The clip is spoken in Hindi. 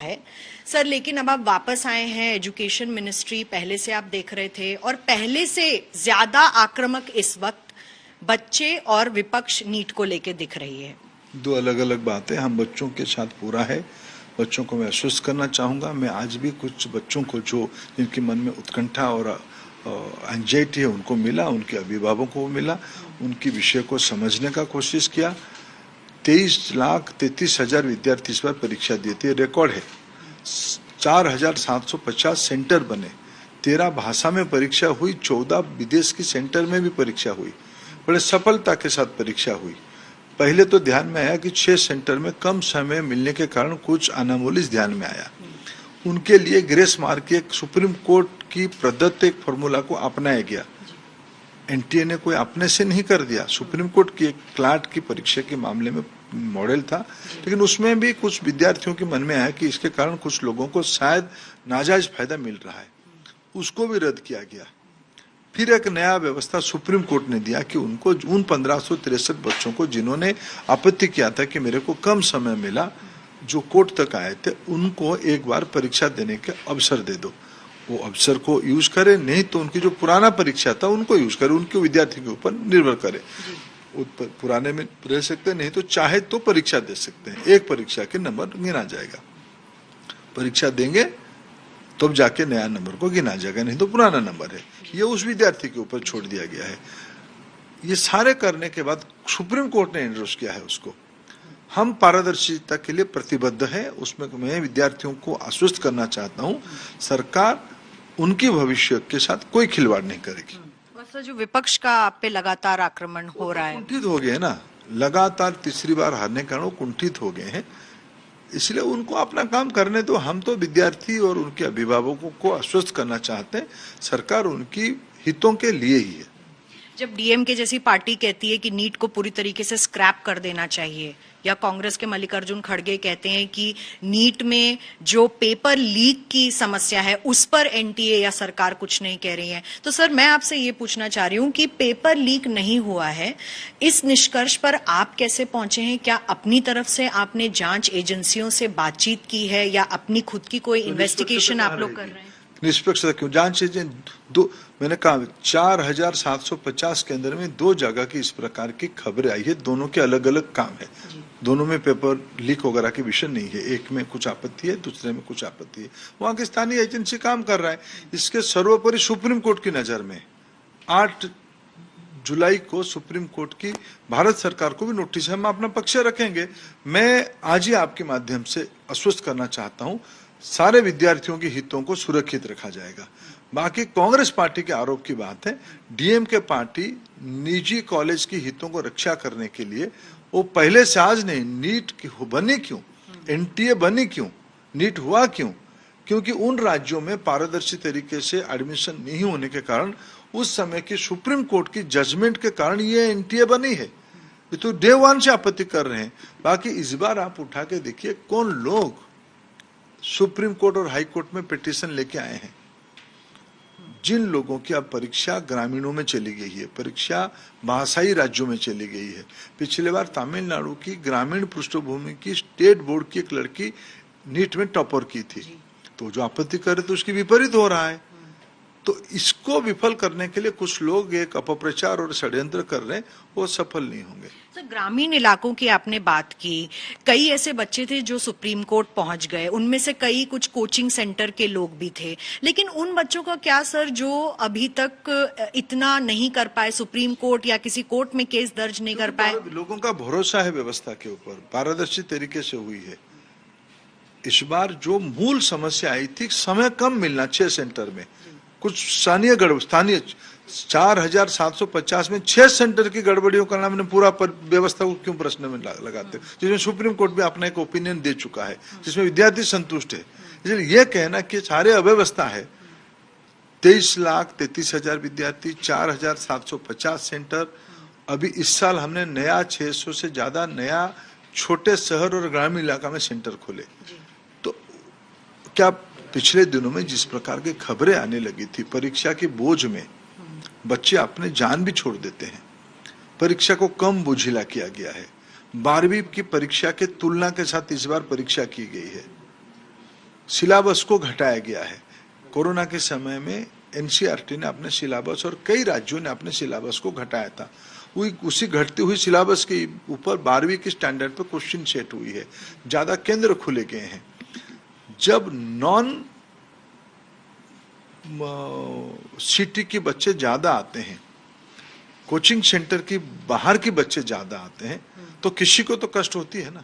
है सर, लेकिन अब आप वापस आए हैं एजुकेशन मिनिस्ट्री, पहले से आप देख रहे थे और पहले से ज्यादा आक्रामक इस वक्त बच्चे और विपक्ष नीट को लेके दिख रही है। दो अलग अलग बातें, हम बच्चों के साथ पूरा है, बच्चों को मैं आश्वस्त करना चाहूँगा। मैं आज भी कुछ बच्चों को जो जिनके मन में उत्कंठा और एंजाइटी है उनको मिला, उनके अभिभावकों को मिला, उनकी विषय को समझने का कोशिश किया। 23,33,000 विद्यार्थी इस बार परीक्षा दिए थे, रिकॉर्ड है। 4,750 सेंटर बने, 13 भाषा में परीक्षा हुई, 14 विदेश की सेंटर में भी परीक्षा हुई, बड़े सफलता के साथ परीक्षा हुई। पहले तो ध्यान में आया कि 6 सेंटर में कम समय मिलने के कारण कुछ अनामोलिस ध्यान में आया। उनके लिए ग्रेस मार्क की एक सुप्रीम कोर्ट की प्रदत्त एक फॉर्मूला को अपनाया गया। एनटीए ने कोई अपने से नहीं कर दिया, सुप्रीम कोर्ट की एक क्लार्क की परीक्षा के मामले में मॉडल था, लेकिन उसमें भी कुछ विद्यार्थियों के मन में आया कि इसके कारण कुछ लोगों को शायद नाजायज फायदा मिल रहा है, उसको भी रद्द किया गया। फिर एक नया व्यवस्था सुप्रीम कोर्ट ने दिया कि उनको उन 1563 बच्चों को जिन्होंने आपत्ति किया था कि मेरे को कम समय मिला, जो कोर्ट तक आए थे, उनको एक बार परीक्षा देने के अवसर दे दो। वो अवसर को यूज करे, नहीं तो उनकी जो पुराना परीक्षा था उनको यूज करे, उनके विद्यार्थी के ऊपर निर्भर करे। पुराने में रह सकते, नहीं तो चाहे तो परीक्षा दे सकते हैं, एक परीक्षा के नंबर गिना जाएगा, परीक्षा देंगे तब जाके नया नंबर को गिना जाएगा, नहीं तो पुराना नंबर है। ये उस विद्यार्थी के ऊपर छोड़ दिया गया है। ये सारे करने के बाद सुप्रीम कोर्ट ने एंडोर्स किया है उसको। हम पारदर्शिता के लिए प्रतिबद्ध हैं, उसमें मैं विद्यार्थियों को आश्वस्त करना चाहता हूं, सरकार उनके भविष्य के साथ कोई खिलवाड़ नहीं करेगी। सर, जो विपक्ष का आप पे लगातार आक्रमण हो रहा है, कुंठित हो गए ना, लगातार तीसरी बार हारने के कारण वो कुंठित हो गए हैं, इसलिए उनको अपना काम करने दो। हम तो विद्यार्थी और उनके अभिभावकों को आश्वस्त करना चाहते हैं, सरकार उनकी हितों के लिए ही है। जब डीएमके जैसी पार्टी कहती है कि नीट को पूरी तरीके से स्क्रैप कर देना चाहिए, या कांग्रेस के मल्लिकार्जुन खड़गे कहते हैं कि नीट में जो पेपर लीक की समस्या है उस पर एनटीए या सरकार कुछ नहीं कह रही है, तो सर मैं आपसे ये पूछना चाह रही हूँ कि पेपर लीक नहीं हुआ है, इस निष्कर्ष पर आप कैसे पहुंचे हैं? क्या अपनी तरफ से आपने जांच एजेंसियों से बातचीत की है या अपनी खुद की कोई इन्वेस्टिगेशन आप लोग कर रहे हैं? निष्पक्षता क्यों? जांच एजेंट दो, मैंने कहा 4,750 के अंदर में 2 जगह की इस प्रकार की खबरें आई है, दोनों के अलग अलग काम है, दोनों में पेपर लीक वगैरह के विषय नहीं है। एक में कुछ आपत्ति है, दूसरे में कुछ आपत्ति है, वहां की स्थानीय एजेंसी काम कर रहा है। इसके सर्वोपरि सुप्रीम कोर्ट की नजर में 8 जुलाई को सुप्रीम कोर्ट की भारत सरकार को भी नोटिस है, हम अपना पक्ष रखेंगे। मैं आज ही आपके माध्यम से आश्वस्त करना चाहता हूं, सारे विद्यार्थियों के हितों को सुरक्षित रखा जाएगा। बाकी कांग्रेस पार्टी के आरोप की बात है, डीएमके पार्टी निजी कॉलेज की हितों को रक्षा करने के लिए वो पहले से आज नहीं, नीट बनी क्यों, एनटीए बनी क्यों, नीट हुआ क्यों? क्योंकि उन राज्यों में पारदर्शी तरीके से एडमिशन नहीं होने के कारण, उस समय की सुप्रीम कोर्ट की जजमेंट के कारण ये एनटीए बनी है। ये तो डे 1 से आपत्ति कर रहे हैं। बाकी इस बार आप उठा के देखिए कौन लोग सुप्रीम कोर्ट और हाई कोर्ट में पिटीशन लेके आए हैं। जिन लोगों की अब परीक्षा ग्रामीणों में चली गई है, परीक्षा भाषाई राज्यों में चली गई है। पिछले बार तमिलनाडु की ग्रामीण पृष्ठभूमि की स्टेट बोर्ड की एक लड़की नीट में टॉपर की थी, तो जो आपत्ति कर रहे थे उसकी विपरीत हो रहा है। तो इसको विफल करने के लिए कुछ लोग एक अपप्रचार और षड्यंत्र कर रहे हैं, वो सफल नहीं होंगे। सर, ग्रामीण इलाकों की आपने बात की, कई ऐसे बच्चे थे जो सुप्रीम कोर्ट पहुंच गए, उनमें से कई कुछ कोचिंग सेंटर के लोग भी थे, लेकिन उन बच्चों का क्या सर जो अभी तक इतना नहीं कर पाए, सुप्रीम कोर्ट या किसी कोर्ट में केस दर्ज नहीं कर पाए? लोगों का भरोसा है व्यवस्था के ऊपर, पारदर्शी तरीके से हुई है। इस बार जो मूल समस्या आई थी, समय कम मिलना 6 सेंटर में, कुछ स्थानीय 4,750 में 6 सेंटर की गड़बड़ियों का नाम ने पूरा व्यवस्था को क्यों प्रश्न में लगाते, जिसमें सुप्रीम कोर्ट भी अपना एक ओपिनियन दे चुका है, जिसमें विद्यार्थी संतुष्ट है। इसलिए यह कहना कि सारे अव्यवस्था है, 23,33,000 विद्यार्थी, 4,750 सेंटर, अभी इस साल हमने नया 600 से ज्यादा नया छोटे शहर और ग्रामीण इलाका में सेंटर खोले। तो क्या पिछले दिनों में जिस प्रकार की खबरें आने लगी थी, परीक्षा के बोझ में बच्चे अपने जान भी छोड़ देते हैं, परीक्षा को कम बोझिला किया गया है। 12वीं की परीक्षा के तुलना के साथ इस बार परीक्षा की गई है, सिलेबस को घटाया गया है। कोरोना के समय में एनसीईआरटी ने अपने सिलेबस और कई राज्यों ने अपने सिलेबस को घटाया था। उसी घटती हुई सिलेबस के ऊपर 12वीं के स्टैंडर्ड पर क्वेश्चन सेट हुई है, ज्यादा केंद्र खुले गए हैं। जब नॉन सिटी के बच्चे ज्यादा आते हैं, कोचिंग सेंटर की बाहर के बच्चे ज्यादा आते हैं, तो किसी को तो कष्ट होती है ना।